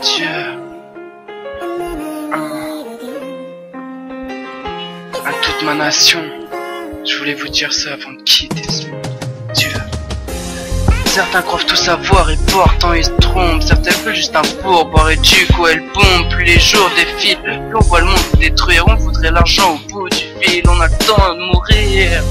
Dieu, à toute ma nation, je voulais vous dire ça avant de quitter ce monde. Dieu. Certains croient tout savoir et pourtant ils se trompent. Certains veulent juste un pourboire et du coup elles bombent. Plus les jours défilent, plus on voit le monde se détruire. On voudrait l'argent au bout du fil, on a le temps de mourir.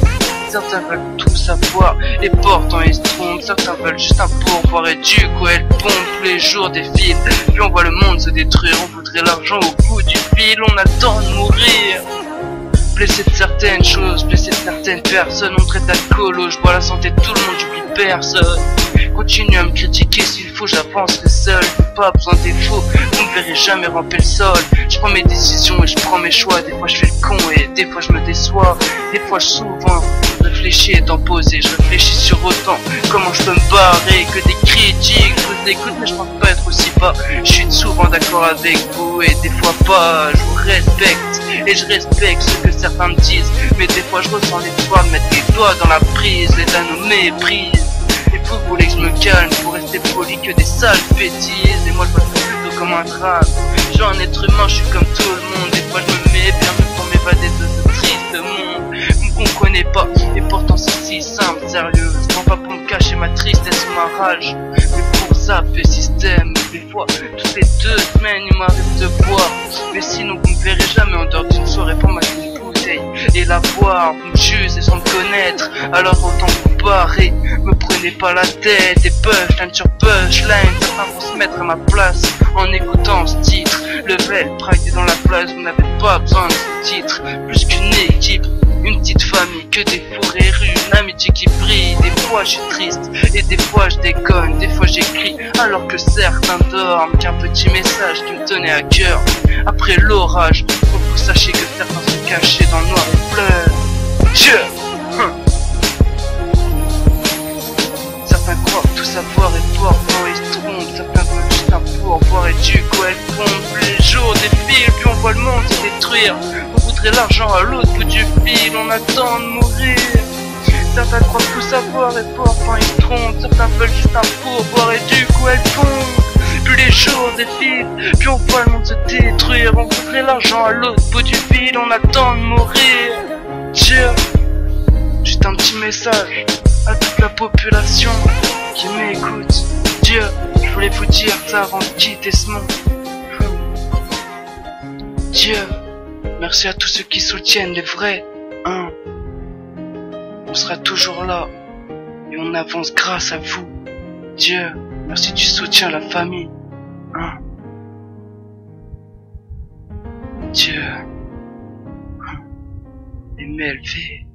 Certains veulent tout savoir et pourtant ils se trompent. Certains veulent juste un pourboire et du coup elles bombent. Plus les jours défilent, plus on voit le monde se détruire. On voudrait l'argent au bout du fil, on a le temps de mourir. Blessé de certaines choses, blessé de certaines personnes, on traite d'alcoolo, je bois la santé de tout le monde, j'oublie personne. Continue à me critiquer s'il faut, j'avancerai seul, pas besoin de défauts, vous ne verrez jamais ramper le sol. Je prends mes décisions et je prends mes choix, des fois je fais le con et des fois je me déçois. Des fois souvent, je réfléchis étant posé, je réfléchis sur autant, comment je peux me barrer que des critiques. Je vous écoute mais je pense pas être aussi bas, je suis souvent d'accord avec vous et des fois pas. Je vous respecte et je respecte ce que certains me disent, mais des fois je ressens l'espoir de mettre les doigts dans la prise, l'État nous méprise. Et vous voulez que je me calme pour rester poli que des sales bêtises. Et moi je vois ça plutôt comme un drame. Je suis un être humain, je suis comme tout le monde. Des fois je me mets bien même pour m'évader de ce triste monde. Vous me comprenez pas et pourtant c'est si simple, sérieux. Je prends pas pour me cacher ma tristesse ou ma rage, mais pour zapper système. Des fois, toutes les 2 semaines il m'arrive de boire, mais sinon vous me verrez jamais en dehors d'une soirée pour ma bouteille et la boire. Vous me jugez sans me connaître, alors autant vous barrer. Me prenez pas la tête et punchline sur punchline. Certains vont se mettre à ma place en écoutant ce titre. Level, Pride est dans la place, vous n'avez pas besoin de ce titre. Plus qu'une équipe, une petite famille, que des fous rires, une amitié qui brille. Des fois je suis triste et des fois je déconne. Des fois j'écris alors que certains dorment. Qu'un petit message qui me tenait à cœur après l'orage, pour que vous sachiez que certains sont cachés dans le noir et pleurent. Dieu. Certains croient tout savoir et pourtant ils se trompent. Certains veulent juste un pourboire et du coup elles tombent. Plus les jours défilent, plus on voit le monde se détruire. On voudrait l'argent à l'autre bout du fil, on attend de mourir. Certains croient tout savoir et pourtant ils se trompent. Certains veulent juste un pourboire et du coup elles tombent. Plus les jours défilent, plus on voit le monde se détruire. On voudrait l'argent à l'autre bout du fil, on attend de mourir. Dieu, juste un petit message à toute la population qui m'écoute. Dieu, je voulais vous dire ça avant de quitter ce monde. Dieu, merci à tous ceux qui soutiennent les vrais. On sera toujours là et on avance grâce à vous. Dieu, merci du soutien à la famille. Dieu, MLV.